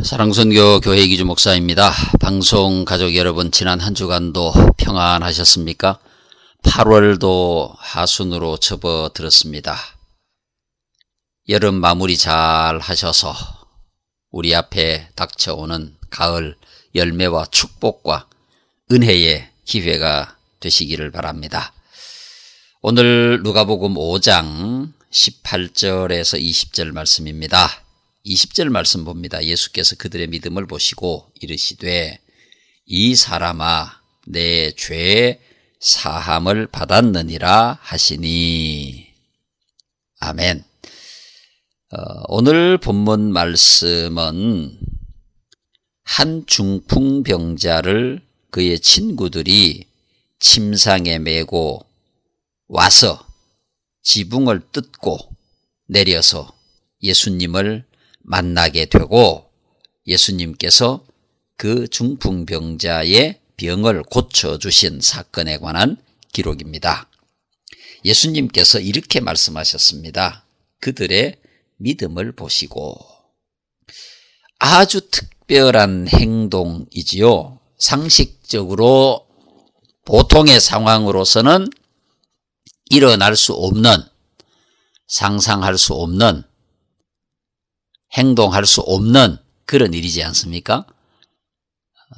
사랑선교 교회 이기주 목사입니다. 방송 가족 여러분, 지난 한 주간도 평안하셨습니까? 8월도 하순으로 접어들었습니다. 여름 마무리 잘 하셔서 우리 앞에 닥쳐오는 가을 열매와 축복과 은혜의 기회가 되시기를 바랍니다. 오늘 누가복음 5장 18절에서 20절 말씀입니다. 20절 말씀 봅니다. 예수께서 그들의 믿음을 보시고 이르시되 이 사람아 내 죄 사함을 받았느니라 하시니. 아멘. 오늘 본문 말씀은 한 중풍병자를 그의 친구들이 침상에 메고 와서 지붕을 뜯고 내려서 예수님을 만나게 되고 예수님께서 그 중풍병자의 병을 고쳐주신 사건에 관한 기록입니다. 예수님께서 이렇게 말씀하셨습니다. 그들의 믿음을 보시고. 아주 특별한 행동이지요. 상식적으로 보통의 상황으로서는 일어날 수 없는, 상상할 수 없는, 행동할 수 없는 그런 일이지 않습니까?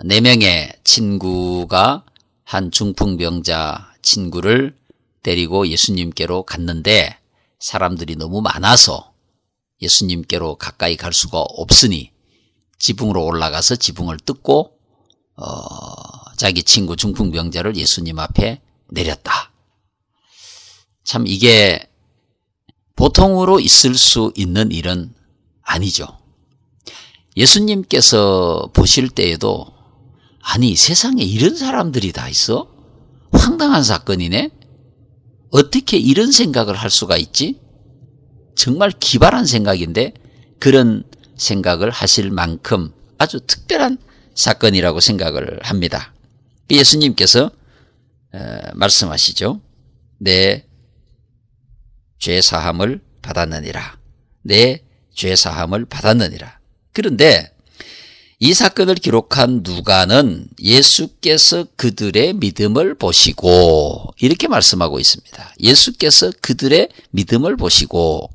4명의 친구가 한 중풍병자 친구를 데리고 예수님께로 갔는데 사람들이 너무 많아서 예수님께로 가까이 갈 수가 없으니 지붕으로 올라가서 지붕을 뜯고 자기 친구 중풍병자를 예수님 앞에 내렸다. 참 이게 보통으로 있을 수 있는 일은 아니죠. 예수님께서 보실 때에도 아니 세상에 이런 사람들이 다 있어? 황당한 사건이네? 어떻게 이런 생각을 할 수가 있지? 정말 기발한 생각인데 그런 생각을 하실 만큼 아주 특별한 사건이라고 생각을 합니다. 예수님께서 말씀하시죠. 내 죄 사함을 받았느니라. 내 죄 사함을 받았느니라. 그런데 이 사건을 기록한 누가는 예수께서 그들의 믿음을 보시고 이렇게 말씀하고 있습니다. 예수께서 그들의 믿음을 보시고.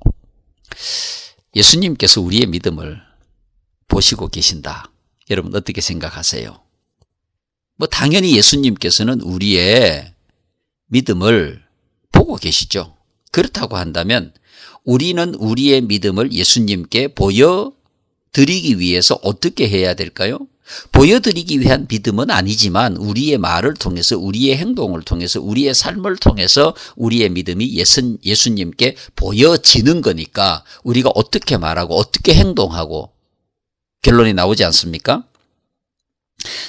예수님께서 우리의 믿음을 보시고 계신다. 여러분 어떻게 생각하세요? 당연히 예수님께서는 우리의 믿음을 보고 계시죠. 그렇다고 한다면 우리는 우리의 믿음을 예수님께 보여드리기 위해서 어떻게 해야 될까요? 보여드리기 위한 믿음은 아니지만 우리의 말을 통해서, 우리의 행동을 통해서, 우리의 삶을 통해서 우리의 믿음이 예수님께 보여지는 거니까 우리가 어떻게 말하고 어떻게 행동하고 결론이 나오지 않습니까?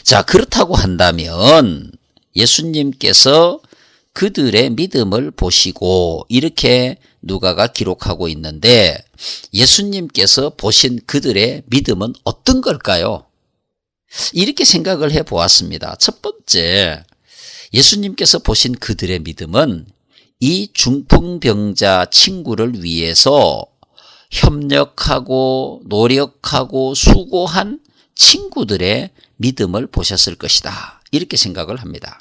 자, 그렇다고 한다면 예수님께서 그들의 믿음을 보시고 이렇게 누가가 기록하고 있는데 예수님께서 보신 그들의 믿음은 어떤 걸까요? 이렇게 생각을 해보았습니다. 첫 번째, 예수님께서 보신 그들의 믿음은 이 중풍병자 친구를 위해서 협력하고 노력하고 수고한 친구들의 믿음을 보셨을 것이다. 이렇게 생각을 합니다.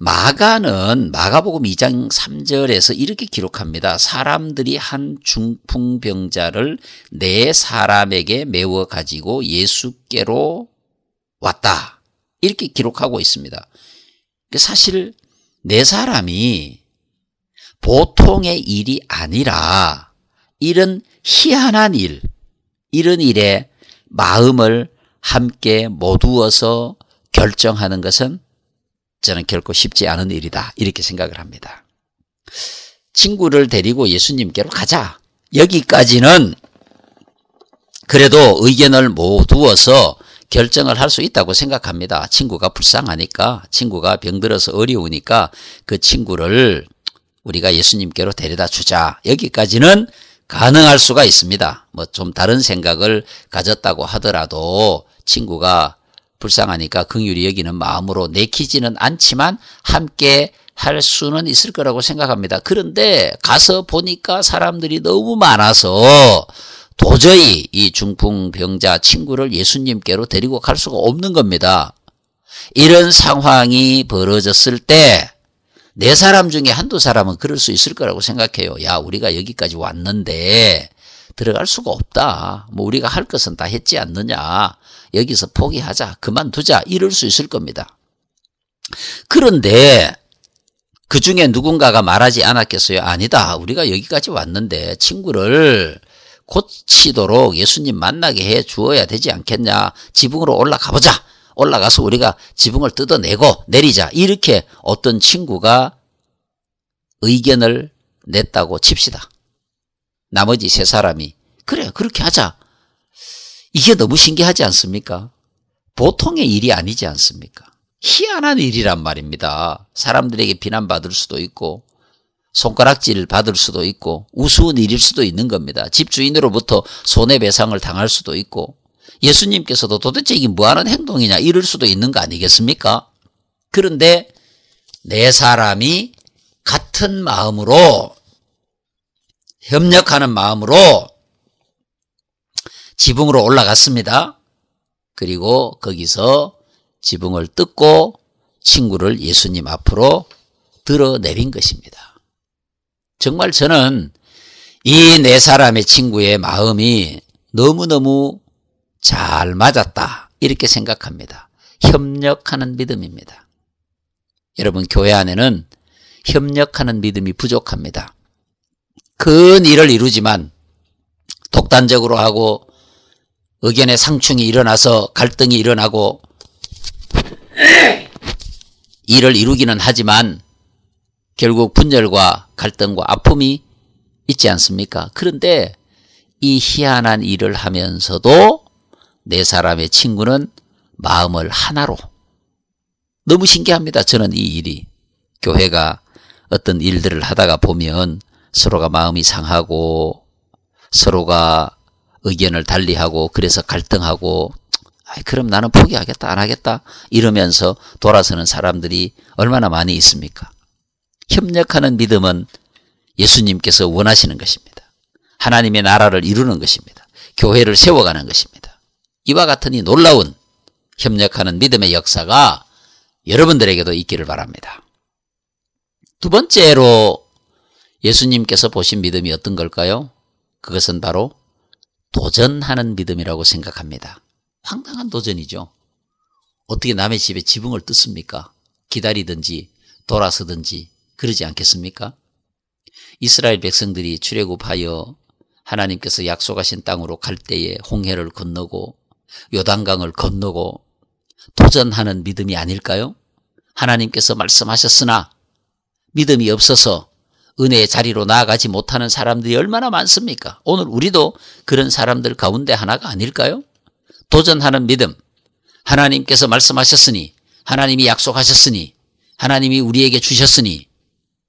마가는 마가복음 2장 3절에서 이렇게 기록합니다. 사람들이 한 중풍병자를 4사람에게 메워 가지고 예수께로 왔다. 이렇게 기록하고 있습니다. 사실 4사람이 보통의 일이 아니라 이런 희한한 일, 이런 일에 마음을 함께 모두어서 결정하는 것은 저는 결코 쉽지 않은 일이다. 이렇게 생각을 합니다. 친구를 데리고 예수님께로 가자. 여기까지는 그래도 의견을 모두어서 결정을 할 수 있다고 생각합니다. 친구가 불쌍하니까, 친구가 병들어서 어려우니까 그 친구를 우리가 예수님께로 데려다 주자. 여기까지는 가능할 수가 있습니다. 좀 다른 생각을 가졌다고 하더라도 친구가 불쌍하니까 긍휼히 여기는 마음으로 내키지는 않지만 함께 할 수는 있을 거라고 생각합니다. 그런데 가서 보니까 사람들이 너무 많아서 도저히 이 중풍병자 친구를 예수님께로 데리고 갈 수가 없는 겁니다. 이런 상황이 벌어졌을 때 네 사람 중에 한두 사람은 그럴 수 있을 거라고 생각해요. 야, 우리가 여기까지 왔는데 들어갈 수가 없다. 뭐 우리가 할 것은 다 했지 않느냐. 여기서 포기하자. 그만두자. 이럴 수 있을 겁니다. 그런데 그 중에 누군가가 말하지 않았겠어요? 아니다. 우리가 여기까지 왔는데 친구를 고치도록 예수님 만나게 해 주어야 되지 않겠냐. 지붕으로 올라가 보자. 올라가서 우리가 지붕을 뜯어내고 내리자. 이렇게 어떤 친구가 의견을 냈다고 칩시다. 나머지 세 사람이 그래 그렇게 하자. 이게 너무 신기하지 않습니까? 보통의 일이 아니지 않습니까? 희한한 일이란 말입니다. 사람들에게 비난받을 수도 있고 손가락질 받을 수도 있고 우스운 일일 수도 있는 겁니다. 집주인으로부터 손해배상을 당할 수도 있고 예수님께서도 도대체 이게 뭐하는 행동이냐 이럴 수도 있는 거 아니겠습니까? 그런데 네 사람이 같은 마음으로 협력하는 마음으로 지붕으로 올라갔습니다. 그리고 거기서 지붕을 뜯고 친구를 예수님 앞으로 들어내린 것입니다. 정말 저는 이 네 사람의 친구의 마음이 너무너무 잘 맞았다 이렇게 생각합니다. 협력하는 믿음입니다. 여러분 교회 안에는 협력하는 믿음이 부족합니다. 큰 일을 이루지만 독단적으로 하고 의견의 상충이 일어나서 갈등이 일어나고 일을 이루기는 하지만 결국 분열과 갈등과 아픔이 있지 않습니까? 그런데 이 희한한 일을 하면서도 네 사람의 친구는 마음을 하나로 너무 신기합니다. 저는 이 일이 교회가 어떤 일들을 하다가 보면 서로가 마음이 상하고 서로가 의견을 달리하고 그래서 갈등하고 그럼 나는 포기하겠다 안 하겠다 이러면서 돌아서는 사람들이 얼마나 많이 있습니까? 협력하는 믿음은 예수님께서 원하시는 것입니다. 하나님의 나라를 이루는 것입니다. 교회를 세워가는 것입니다. 이와 같은 이 놀라운 협력하는 믿음의 역사가 여러분들에게도 있기를 바랍니다. 두 번째로 예수님께서 보신 믿음이 어떤 걸까요? 그것은 바로 도전하는 믿음이라고 생각합니다. 황당한 도전이죠. 어떻게 남의 집에 지붕을 뜯습니까? 기다리든지 돌아서든지 그러지 않겠습니까? 이스라엘 백성들이 출애굽하여 하나님께서 약속하신 땅으로 갈 때에 홍해를 건너고 요단강을 건너고 도전하는 믿음이 아닐까요? 하나님께서 말씀하셨으나 믿음이 없어서 은혜의 자리로 나아가지 못하는 사람들이 얼마나 많습니까? 오늘 우리도 그런 사람들 가운데 하나가 아닐까요? 도전하는 믿음, 하나님께서 말씀하셨으니 하나님이 약속하셨으니 하나님이 우리에게 주셨으니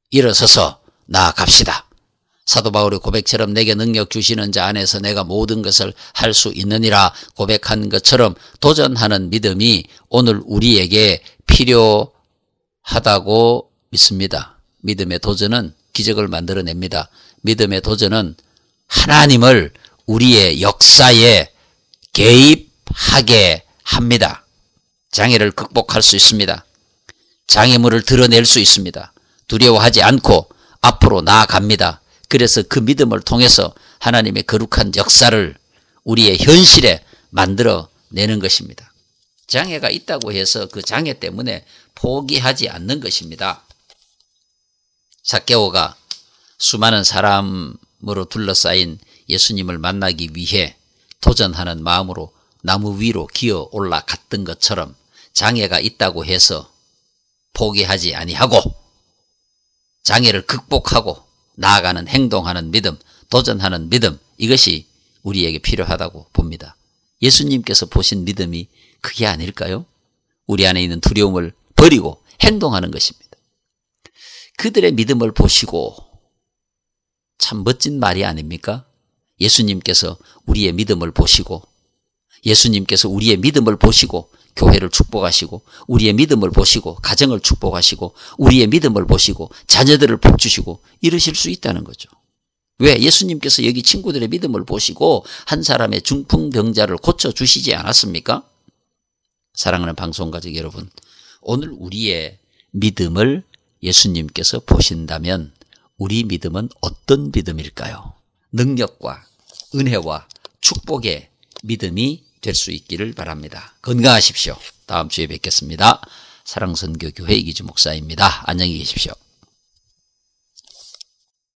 일어서서 나아갑시다. 사도 바울의 고백처럼 내게 능력 주시는 자 안에서 내가 모든 것을 할 수 있느니라 고백한 것처럼 도전하는 믿음이 오늘 우리에게 필요하다고 믿습니다. 믿음의 도전은 기적을 만들어냅니다. 믿음의 도전은 하나님을 우리의 역사에 개입하게 합니다. 장애를 극복할 수 있습니다. 장애물을 드러낼 수 있습니다. 두려워하지 않고 앞으로 나아갑니다. 그래서 그 믿음을 통해서 하나님의 거룩한 역사를 우리의 현실에 만들어내는 것입니다. 장애가 있다고 해서 그 장애 때문에 포기하지 않는 것입니다. 삭개오가 수많은 사람으로 둘러싸인 예수님을 만나기 위해 도전하는 마음으로 나무 위로 기어 올라갔던 것처럼 장애가 있다고 해서 포기하지 아니하고 장애를 극복하고 나아가는 행동하는 믿음, 도전하는 믿음, 이것이 우리에게 필요하다고 봅니다. 예수님께서 보신 믿음이 그게 아닐까요? 우리 안에 있는 두려움을 버리고 행동하는 것입니다. 그들의 믿음을 보시고 참 멋진 말이 아닙니까? 예수님께서 우리의 믿음을 보시고 예수님께서 우리의 믿음을 보시고 교회를 축복하시고 우리의 믿음을 보시고 가정을 축복하시고 우리의 믿음을 보시고 자녀들을 복주시고 이러실 수 있다는 거죠. 왜? 예수님께서 여기 친구들의 믿음을 보시고 한 사람의 중풍병자를 고쳐주시지 않았습니까? 사랑하는 방송가족 여러분, 오늘 우리의 믿음을 예수님께서 보신다면 우리 믿음은 어떤 믿음일까요? 능력과 은혜와 축복의 믿음이 될 수 있기를 바랍니다. 건강하십시오. 다음 주에 뵙겠습니다. 사랑선교교회 이기주 목사입니다. 안녕히 계십시오.